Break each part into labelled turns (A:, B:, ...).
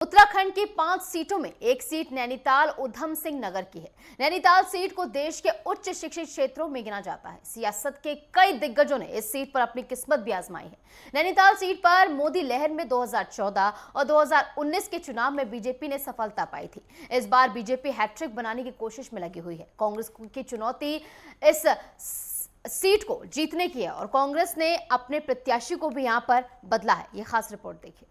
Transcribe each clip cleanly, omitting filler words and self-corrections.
A: उत्तराखंड की 5 सीटों में एक सीट नैनीताल उधम सिंह नगर की है। नैनीताल सीट को देश के उच्च शिक्षित क्षेत्रों में गिना जाता है। सियासत के कई दिग्गजों ने इस सीट पर अपनी किस्मत भी आजमाई है। नैनीताल सीट पर मोदी लहर में 2014 और 2019 के चुनाव में बीजेपी ने सफलता पाई थी। इस बार बीजेपी हैट्रिक बनाने की कोशिश में लगी हुई है। कांग्रेस की चुनौती इस सीट को जीतने की है और कांग्रेस ने अपने प्रत्याशी को भी यहां पर बदला है। यह खास रिपोर्ट देखिए।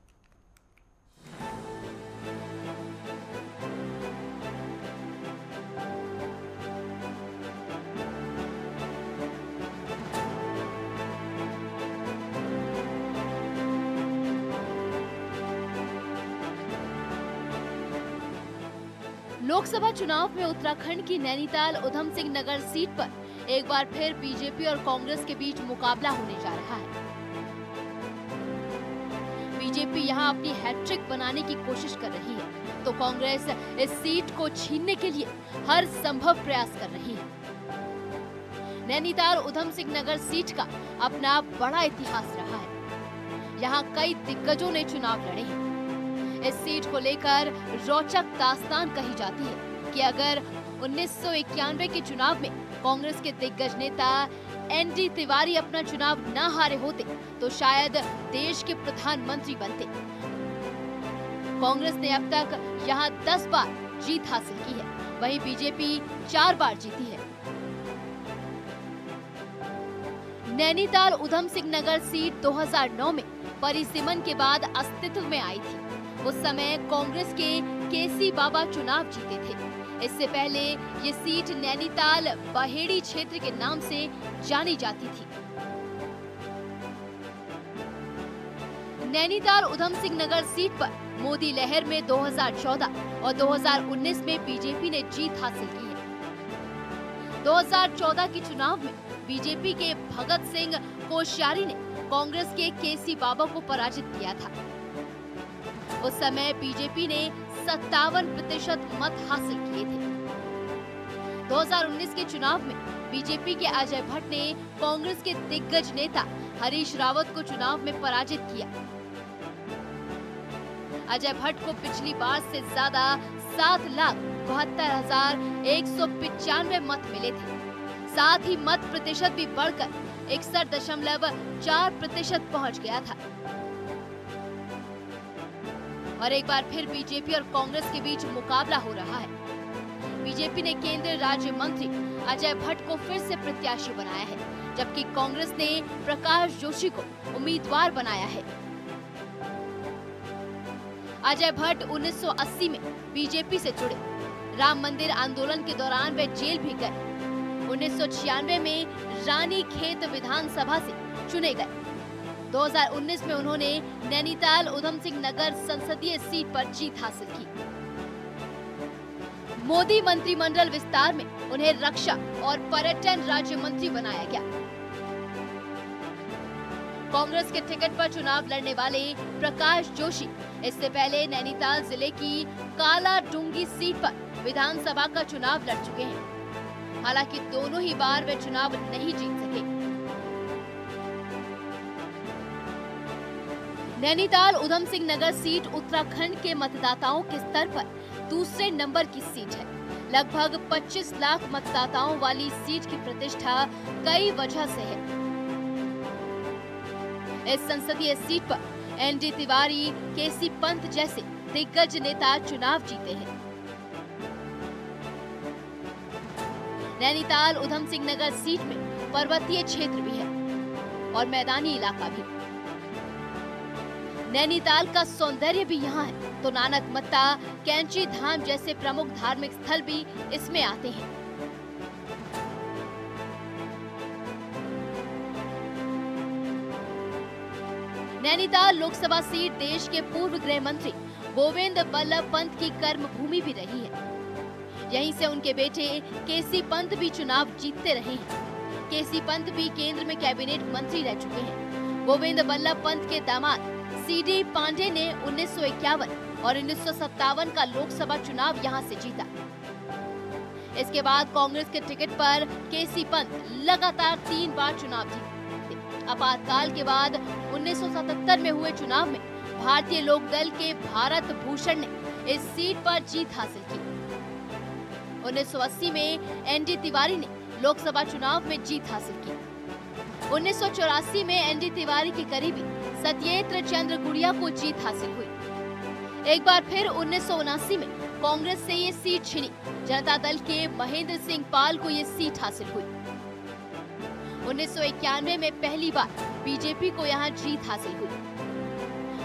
A: लोकसभा चुनाव में उत्तराखंड की नैनीताल उधम सिंह नगर सीट पर एक बार फिर बीजेपी और कांग्रेस के बीच मुकाबला होने जा रहा है। बीजेपी यहां अपनी हैट्रिक बनाने की कोशिश कर रही है, तो कांग्रेस इस सीट को छीनने के लिए हर संभव प्रयास कर रही है। नैनीताल उधम सिंह नगर सीट का अपना बड़ा इतिहास रहा है। यहाँ कई दिग्गजों ने चुनाव लड़े हैं। इस सीट को लेकर रोचक दास्तान कही जाती है कि अगर 1991 के चुनाव में कांग्रेस के दिग्गज नेता एनडी तिवारी अपना चुनाव न हारे होते तो शायद देश के प्रधानमंत्री बनते। कांग्रेस ने अब तक यहां 10 बार जीत हासिल की है, वहीं बीजेपी 4 बार जीती है। नैनीताल उधम सिंह नगर सीट 2009 में परिसीमन के बाद अस्तित्व में आई थी। उस समय कांग्रेस के केसी बाबा चुनाव जीते थे। इससे पहले ये सीट नैनीताल बहेड़ी क्षेत्र के नाम से जानी जाती थी। नैनीताल उधम सिंह नगर सीट पर मोदी लहर में 2014 और 2019 में बीजेपी ने जीत हासिल की है। 2014 के चुनाव में बीजेपी के भगत सिंह कोश्यारी ने कांग्रेस के केसी बाबा को पराजित किया था। उस समय बीजेपी ने 57% मत हासिल किए थे। 2019 के चुनाव में बीजेपी के अजय भट्ट ने कांग्रेस के दिग्गज नेता हरीश रावत को चुनाव में पराजित किया। अजय भट्ट को पिछली बार से ज्यादा 7,72,195 मत मिले थे। साथ ही मत प्रतिशत भी बढ़कर 61.4% पहुंच गया था। और एक बार फिर बीजेपी और कांग्रेस के बीच मुकाबला हो रहा है। बीजेपी ने केंद्रीय राज्य मंत्री अजय भट्ट को फिर से प्रत्याशी बनाया है, जबकि कांग्रेस ने प्रकाश जोशी को उम्मीदवार बनाया है। अजय भट्ट 1980 में बीजेपी से जुड़े। राम मंदिर आंदोलन के दौरान वे जेल भी गए। 1996 में रानी खेत विधानसभा से चुने गए। 2019 में उन्होंने नैनीताल उधम सिंह नगर संसदीय सीट पर जीत हासिल की। मोदी मंत्रिमंडल विस्तार में उन्हें रक्षा और पर्यटन राज्य मंत्री बनाया गया। कांग्रेस के टिकट पर चुनाव लड़ने वाले प्रकाश जोशी इससे पहले नैनीताल जिले की काला डूंगी सीट पर विधानसभा का चुनाव लड़ चुके हैं। हालांकि दोनों ही बार वे चुनाव नहीं जीत सके। नैनीताल उधम सिंह नगर सीट उत्तराखंड के मतदाताओं के स्तर पर दूसरे नंबर की सीट है। लगभग 25 लाख मतदाताओं वाली सीट की प्रतिष्ठा कई वजह से है। इस संसदीय सीट पर एनडी तिवारी, केसी पंत जैसे दिग्गज नेता चुनाव जीते हैं। नैनीताल उधम सिंह नगर सीट में पर्वतीय क्षेत्र भी है और मैदानी इलाका भी। नैनीताल का सौंदर्य भी यहाँ है, तो नानक मत्ता, कैंची धाम जैसे प्रमुख धार्मिक स्थल भी इसमें आते हैं। नैनीताल लोकसभा सीट देश के पूर्व गृह मंत्री गोविंद बल्लभ पंत की कर्म भूमि भी रही है। यहीं से उनके बेटे केसी पंत भी चुनाव जीतते रहे हैं। केसी पंत भी केंद्र में कैबिनेट मंत्री रह चुके हैं। गोविंद बल्लभ पंत के दामाद सीडी पांडे ने 1951 और 1957 का लोकसभा चुनाव यहां से जीता। इसके बाद कांग्रेस के टिकट पर केसी पंत लगातार 3 बार चुनाव जीते। आपातकाल के बाद 1977 में हुए चुनाव में भारतीय लोकदल के भारत भूषण ने इस सीट पर जीत हासिल की। 1980 में एनडी तिवारी ने लोकसभा चुनाव में जीत हासिल की। 1984 में एनडी तिवारी के करीबी सत्येंद्र चंद्र गुड़िया को जीत हासिल हुई। एक बार फिर 1979 में कांग्रेस से ये सीट छिनी। जनता दल के महेंद्र सिंह पाल को ये सीट हासिल हुई। 1991 में पहली बार बीजेपी को यहाँ जीत हासिल हुई।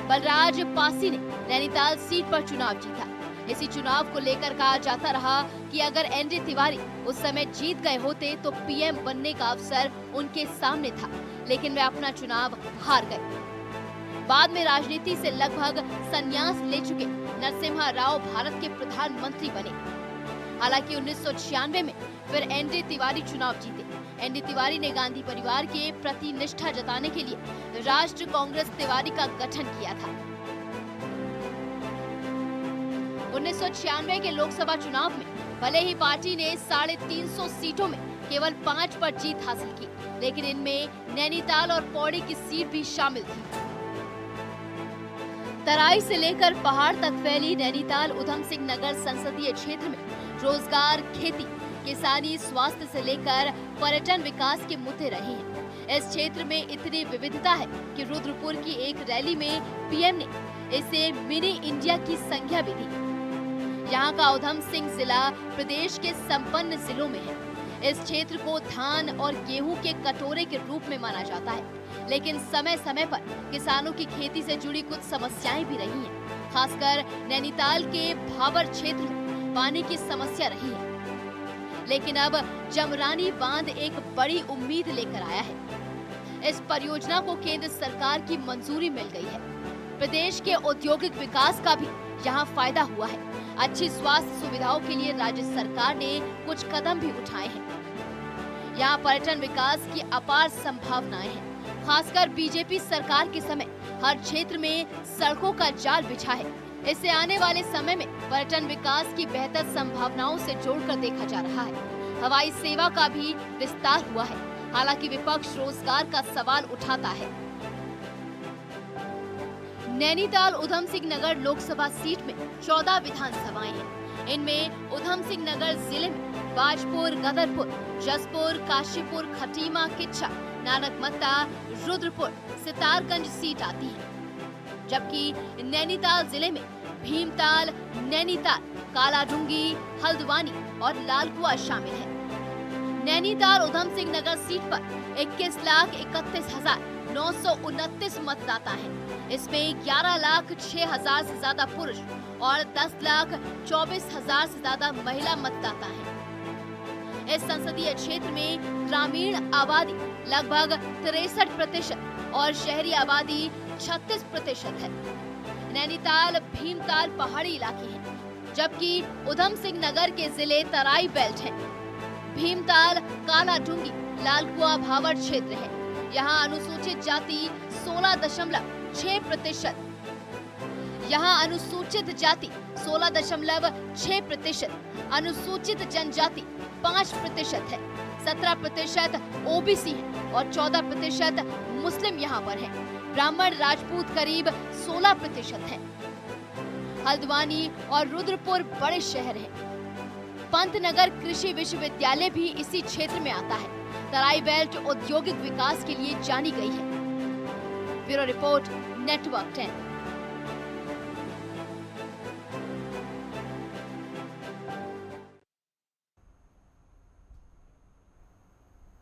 A: बलराज पासी ने नैनीताल सीट पर चुनाव जीता। इसी चुनाव को लेकर कहा जाता रहा कि अगर एनडी तिवारी उस समय जीत गए होते तो पीएम बनने का अवसर उनके सामने था, लेकिन वे अपना चुनाव हार गए। बाद में राजनीति से लगभग संन्यास ले चुके नरसिम्हा राव भारत के प्रधानमंत्री बने। हालांकि 1996 में फिर एनडी तिवारी चुनाव जीते। एनडी तिवारी ने गांधी परिवार के प्रति निष्ठा जताने के लिए राष्ट्र कांग्रेस तिवारी का गठन किया था। 1996 के लोकसभा चुनाव में भले ही पार्टी ने 350 सीटों में केवल 5 पर जीत हासिल की, लेकिन इनमें नैनीताल और पौड़ी की सीट भी शामिल थी। तराई से लेकर पहाड़ तक फैली नैनीताल उधम सिंह नगर संसदीय क्षेत्र में रोजगार, खेती, किसानी, स्वास्थ्य से लेकर पर्यटन विकास के मुद्दे रहे हैं। इस क्षेत्र में इतनी विविधता है कि रुद्रपुर की एक रैली में पीएम ने इसे मिनी इंडिया की संज्ञा भी दी। यहाँ का उधम सिंह जिला प्रदेश के संपन्न जिलों में है। इस क्षेत्र को धान और गेहूं के कटोरे के रूप में माना जाता है, लेकिन समय समय पर किसानों की खेती से जुड़ी कुछ समस्याएं भी रही हैं। खासकर नैनीताल के भाबर क्षेत्र में पानी की समस्या रही है, लेकिन अब जमरानी बांध एक बड़ी उम्मीद लेकर आया है। इस परियोजना को केंद्र सरकार की मंजूरी मिल गई है। प्रदेश के औद्योगिक विकास का भी यहाँ फायदा हुआ है। अच्छी स्वास्थ्य सुविधाओं के लिए राज्य सरकार ने कुछ कदम भी उठाए हैं। यहाँ पर्यटन विकास की अपार संभावनाएं हैं। खासकर बीजेपी सरकार के समय हर क्षेत्र में सड़कों का जाल बिछा है। इससे आने वाले समय में पर्यटन विकास की बेहतर संभावनाओं से जोड़कर देखा जा रहा है। हवाई सेवा का भी विस्तार हुआ है। हालांकि विपक्ष रोजगार का सवाल उठाता है। नैनीताल उधम सिंह नगर लोकसभा सीट में 14 विधानसभाएं हैं। इनमें उधम सिंह नगर जिले में बाजपुर, गदरपुर, जसपुर, काशीपुर, खटीमा, किच्छा, नानकमत्ता, रुद्रपुर, सितारगंज सीट आती है। जबकि नैनीताल जिले में भीमताल, नैनीताल, कालाडूंगी, हल्द्वानी और लालकुआ शामिल है। नैनीताल उधम सिंह नगर सीट पर 21,31,929 मतदाता हैं। इसमें 11,06,000 से ज्यादा पुरुष और 10,24,000 से ज्यादा महिला मतदाता हैं। इस संसदीय क्षेत्र में ग्रामीण आबादी लगभग 63% और शहरी आबादी 36% है। नैनीताल, भीमताल पहाड़ी इलाके हैं, जबकि उधम सिंह नगर के जिले तराई बेल्ट हैं। भीमताल, कालाडूंगी, लालकुआ भावर क्षेत्र है। यहाँ अनुसूचित जाति 16.6%, यहाँ अनुसूचित जाति 16.6%, अनुसूचित जनजाति 5% है, 17% ओबीसी है और 14% मुस्लिम यहाँ पर है। ब्राह्मण राजपूत करीब 16% है। हल्द्वानी और रुद्रपुर बड़े शहर हैं। पंतनगर कृषि विश्वविद्यालय भी इसी क्षेत्र में आता है। तराई बेल्ट औद्योगिक विकास के लिए जानी गई है। Bureau report, network 10।